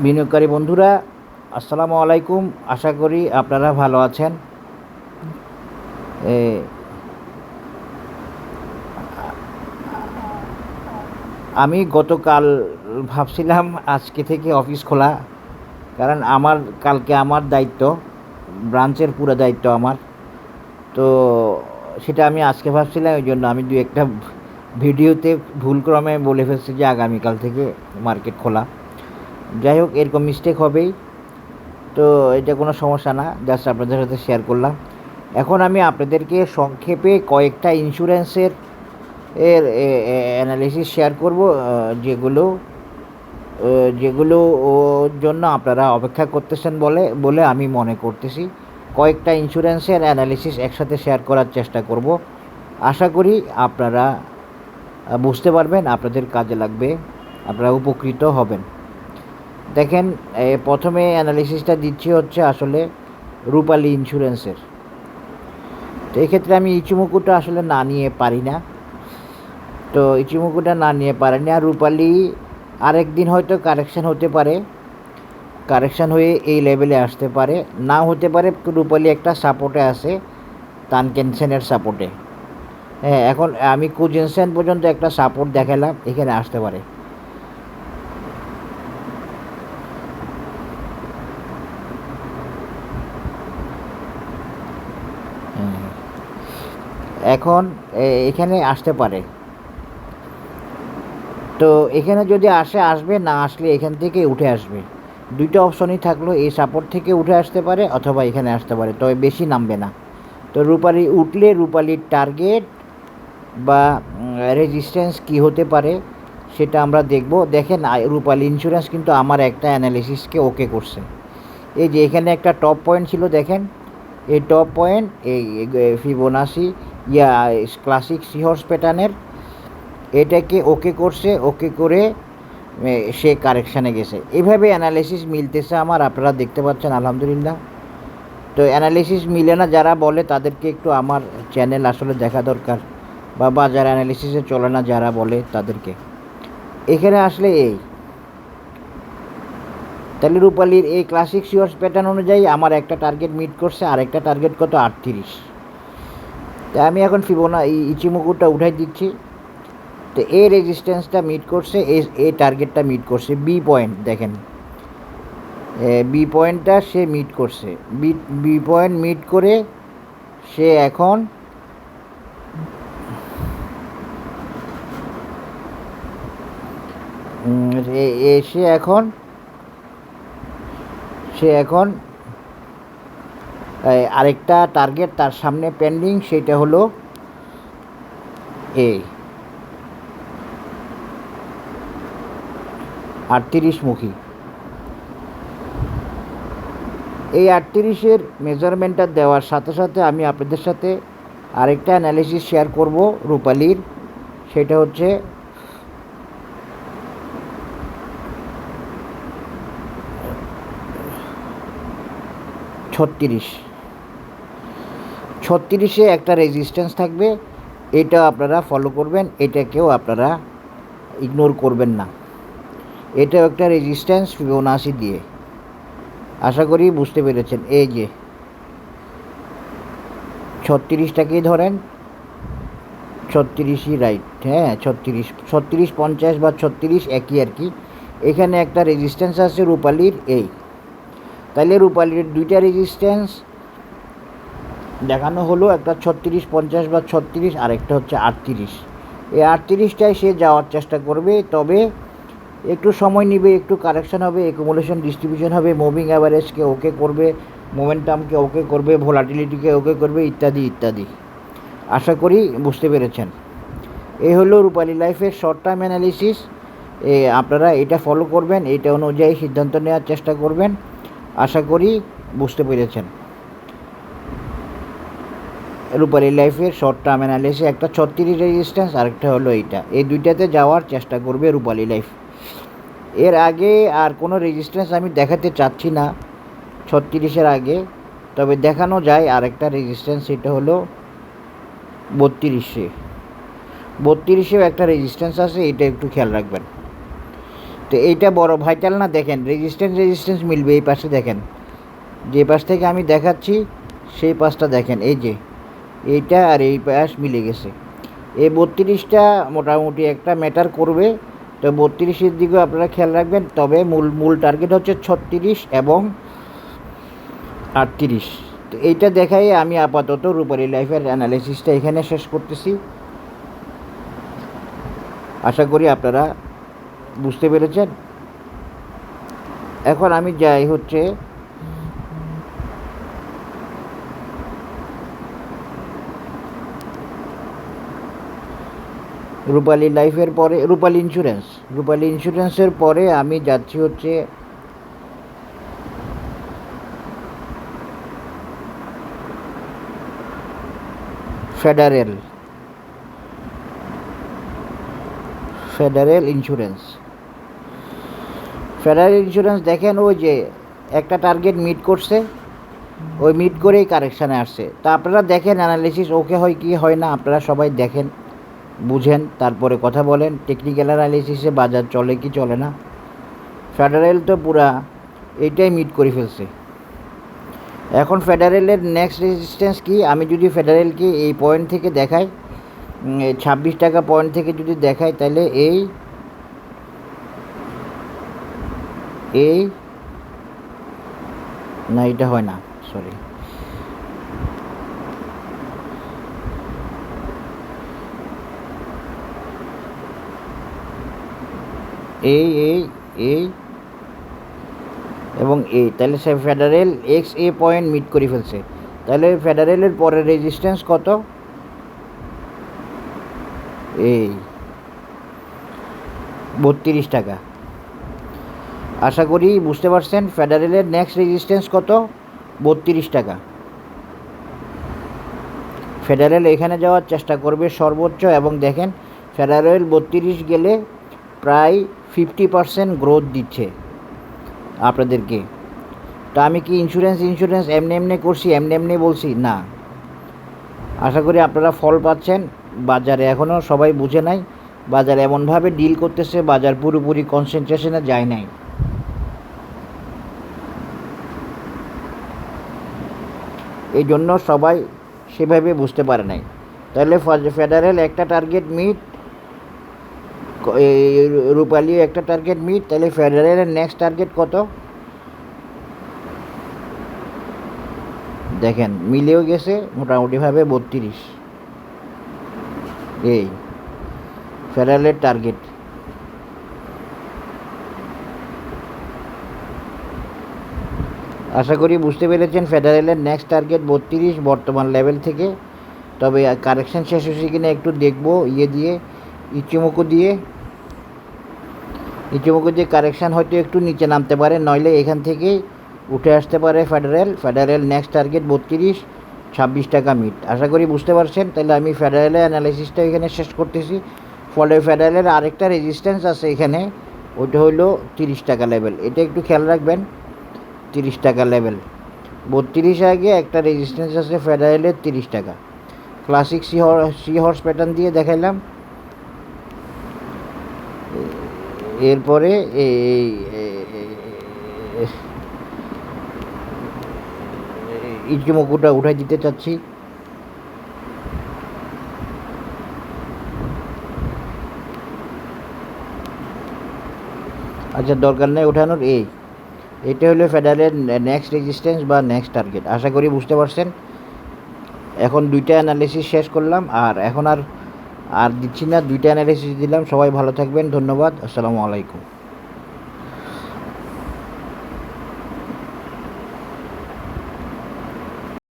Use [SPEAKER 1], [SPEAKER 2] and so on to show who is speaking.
[SPEAKER 1] বিনিয়োগকারী বন্ধুরা, আসসালামু আলাইকুম। আশা করি আপনারা ভালো আছেন। আমি গতকাল ভাবছিলাম আজকে থেকে অফিস খোলা, কারণ কালকে আমার দায়িত্ব, ব্রাঞ্চের পুরো দায়িত্ব আমার। তো সেটা আমি আজকে ভাবছিলাম, এই জন্য আমি দু একটা ভিডিওতে ভুলক্রমে বলে ফেলছি যে আগামীকাল থেকে মার্কেট খোলা। যাই হোক, এরকম মিস্টেক হবেই, তো এটা কোনো সমস্যা না, জাস্ট আপনাদের সাথে শেয়ার করলাম। এখন আমি আপনাদেরকে সংক্ষেপে কয়েকটা ইন্স্যুরেন্সের অ্যানালিসিস শেয়ার করব, যেগুলো যেগুলো ওর জন্য আপনারা অপেক্ষা করতেছেন বলে আমি মনে করতেছি। কয়েকটা ইন্স্যুরেন্সের অ্যানালিসিস একসাথে শেয়ার করার চেষ্টা করব। আশা করি আপনারা বুঝতে পারবেন, আপনাদের কাজে লাগবে, আপনারা উপকৃত হবেন। দেখেন, প্রথমে অ্যানালিসিসটা দিচ্ছি হচ্ছে আসলে রূপালী ইন্স্যুরেন্সের। তো এক্ষেত্রে আমি ইচিমুকুটা আসলে না নিয়ে পারি না, আর রূপালী আরেক দিন হয়তো কারেকশান হতে পারে, কারেকশান হয়ে এই লেভেলে আসতে পারে, না হতে পারে। রূপালী একটা সাপোর্টে আছে, তানকেনসেনের সাপোর্টে। হ্যাঁ, এখন আমি কুজেনসেন পর্যন্ত একটা সাপোর্ট দেখালাম, এখানে আসতে পারে। এখন এখানে আসতে পারে। তো এখানে যদি আসবে, না আসলে এখান থেকে উঠে আসবে। দুইটা অপশনই থাকলো, এই সাপোর্ট থেকে উঠে আসতে পারে অথবা এখানে আসতে পারে, তবে বেশি নামবে না। তো রূপালী উঠলে রূপালীর টার্গেট বা রেজিস্ট্যান্স কি হতে পারে সেটা আমরা দেখব। দেখেন, রূপালী ইন্স্যুরেন্স কিন্তু আমার একটা অ্যানালিসিসকে ওকে করছে। এই যে এখানে একটা টপ পয়েন্ট ছিল, দেখেন এই টপ পয়েন্ট, এই ফিবোনাসি ক্লাসিক সিহর্স প্যাটার্নের, এটাকে ওকে করছে, ওকে করে সে কারেকশানে গেছে। এভাবে অ্যানালিসিস মিলতেছে আমার, আপনারা দেখতে পাচ্ছেন আলহামদুলিল্লাহ। তো অ্যানালিসিস মিলে না যারা বলে, তাদেরকে একটু আমার চ্যানেল আসলে দেখা দরকার, বা বাজার অ্যানালিসিসে চলে না যারা বলে তাদেরকে। এখানে আসলে তাহলে রূপালীর এই ক্লাসিক সিওর্স প্যাটার্ন অনুযায়ী আমার একটা টার্গেট মিট করছে, আর একটা টার্গেট কত 38। তাই আমি এখন ইচিমুকুটা উঠাই দিচ্ছি। তো এই রেজিস্ট্যান্সটা মিট করছে, এই টার্গেটটা মিট করছে, বি পয়েন্ট দেখেন, বি পয়েন্টটা সে মিট করছে। বি পয়েন্ট মিট করে সে এখন সে এখন আরেকটা টার্গেট তার সামনে পেন্ডিং, সেটা হলো 38 মুখী। এই 38-এর মেজারমেন্টটা দেওয়ার সাথে সাথে আমি আপনাদের সাথে আরেকটা অ্যানালিসিস শেয়ার করব রূপালীর, সেটা হচ্ছে 36-এ একটা রেজিস্ট্যান্স থাকবে, এটা আপনারা ফলো করবেন, এটাকেও আপনারা ইগনোর করবেন না। এটাও একটা রেজিস্ট্যান্স ফিবোনাসি দিয়ে, আশা করি বুঝতে পেরেছেন। এই যে 36টাকেই ধরেন, 36ই রাইট, হ্যাঁ 36, 50 বা 36 একই আর কি। এখানে একটা রেজিস্ট্যান্স আছে রূপালীর, তাহলে রূপালীর দুইটা রেজিস্ট্যান্স দেখানো হলো, একটা 36, 50 বা 36, আরেকটা হচ্ছে 38। এই 38টায় সে যাওয়ার চেষ্টা করবে, তবে একটু সময় নেবে, একটু কারেকশান হবে, অ্যাকুমুলেশন ডিস্ট্রিবিউশন হবে, মুভিং অ্যাভারেজকে ওকে করবে, মোমেন্টামকে ওকে করবে, ভোলাটিলিটিকে ওকে করবে, ইত্যাদি ইত্যাদি। আশা করি বুঝতে পেরেছেন। এই হলো রূপালী লাইফের শর্ট টার্ম অ্যানালিসিস। আপনারা এটা ফলো করবেন, এটা অনুযায়ী সিদ্ধান্ত নেওয়ার চেষ্টা করবেন। আশা করি বুঝতে পেরেছেন। রূপালী লাইফের শর্ট টার্ম অ্যানালিসিস, একটা 36 রেজিস্ট্যান্স, আরেকটা হলো এই দুইটাতে যাওয়ার চেষ্টা করবে রূপালী লাইফ। এর আগে আর কোনো রেজিস্ট্যান্স আমি দেখাতে চাচ্ছি না 36-এর আগে, তবে দেখানো যায় আরেকটা রেজিস্ট্যান্স, সেটা হলো 32-এও একটা রেজিস্ট্যান্স আছে, এটা একটু খেয়াল রাখবেন। তো এইটা বড় ভাইটাল না, দেখেন রেজিস্ট্যান্স মিলবে। এই পাশে দেখেন, যে পাশ থেকে আমি দেখাচ্ছি সেই পাশটা দেখেন, এই যে এইটা আর এই পাশ মিলে গেছে। এই 32টা মোটামুটি একটা ম্যাটার করবে। তো 32-এর দিকেও আপনারা খেয়াল রাখবেন। তবে মূল টার্গেট হচ্ছে 36 এবং 38। তো এইটা দেখাই আমি আপাতত রূপালী লাইফের অ্যানালিসিসটা এখানে শেষ করতেছি। আশা করি আপনারা বুঝতে পেরেছেন। এখন আমি যাই হচ্ছে রূপালী লাইফের পরে রূপালী ইন্স্যুরেন্সের পরে আমি যাচ্ছি হচ্ছে ফেডারেল ইন্স্যুরেন্স। দেখেন, ওই যে একটা টার্গেট মিট করছে, ওই মিট করেই কারেকশানে আসছে। তা আপনারা দেখেন অ্যানালিসিস ওকে হয় কি হয় না, আপনারা সবাই দেখেন, বুঝেন, তারপরে কথা বলেন। টেকনিক্যাল অ্যানালিসিসে বাজার চলে কি চলে না। ফেডারেল তো পুরা এইটাই মিট করে ফেলছে। এখন ফেডারেলের নেক্সট রেজিস্ট্যান্স কি? আমি যদি ফেডারেলকে এই পয়েন্ট থেকে দেখাই, 26 টাকা পয়েন্ট থেকে যদি দেখাই, তাহলে এই না, এটা হয় না, সরি, এই এবং তাহলে সে ফেডারেল XA পয়েন্ট মিট করে ফেলছে। তাহলে ফেডারেলের পরে রেজিস্ট্যান্স কত? এই 32 টাকা। আশা করি বুঝতে পারছেন। ফেডারেলের নেক্সট রেজিস্ট্যান্স কত? 32 টাকা। ফেডারেল এখানে যাওয়ার চেষ্টা করবে সর্বোচ্চ। এবং দেখেন, ফেডারেল 32 গেলে প্রায় 50% গ্রোথ দিচ্ছে আপনাদেরকে। তো আমি কি ইন্স্যুরেন্স এমনি করছি, এমনি বলছি না। আশা করি আপনারা ফল পাচ্ছেন। বাজারে এখনও সবাই বুঝে নাই, বাজার এমনভাবে ডিল করতেছে, বাজার পুরোপুরি কনসেন্ট্রেশনে যায় নাই। এই জন্য সবাই সেভাবে বুঝতে পারে নাই। তাহলে ফেডারেল একটা টার্গেট মিট, রূপালী একটা টার্গেট মিট। তাহলে ফেডারেলের নেক্সট টার্গেট কত? দেখেন, মিলেও গেছে মোটামুটিভাবে 32। এই ফেডারেলের টার্গেট। আশা করি বুঝতে পেরেছেন। ফেডারেলের নেক্সট টার্গেট 32 বর্তমান লেভেল থেকে। তবে কারেকশান শেষ হয়েছে কিনা একটু দেখবো, ইচুমুকু দিয়ে কারেকশান হয়তো একটু নিচে নামতে পারে, নইলে এখান থেকেই উঠে আসতে পারে ফেডারেল নেক্সট টার্গেট 32, 26 টাকা মিট। আশা করি বুঝতে পারছেন। তাহলে আমি ফেডারেলের অ্যানালাইসিসটা এখানে শেষ করতেছি। ফলে ফেডারেলের আরেকটা রেজিস্ট্যান্স আছে এখানে, ওইটা হলো 30 টাকা লেভেল। এটা একটু খেয়াল রাখবেন, 30 টাকা লেভেল। 32 আগে একটা রেজিস্ট্যান্স আছে ফেডারেলের 30 টাকা। ক্লাসিক সি হর্স প্যাটার্ন দিয়ে দেখাইলাম। এরপরে ইচুমুকুটা উঠাই দিতে চাচ্ছি। আচ্ছা, দরকার নেই ওঠানোর। এটা হলো ফেডারেলের নেক্সট রেজিস্ট্যান্স বা নেক্সট টার্গেট। আশা করি বুঝতে পারছেন। এখন দুইটা অ্যানালিসিস শেষ করলাম, আর এখন আর দিচ্ছি না, দুইটা অ্যানালিসিস দিলাম। সবাই ভালো থাকবেন, ধন্যবাদ, আসসালামু আলাইকুম।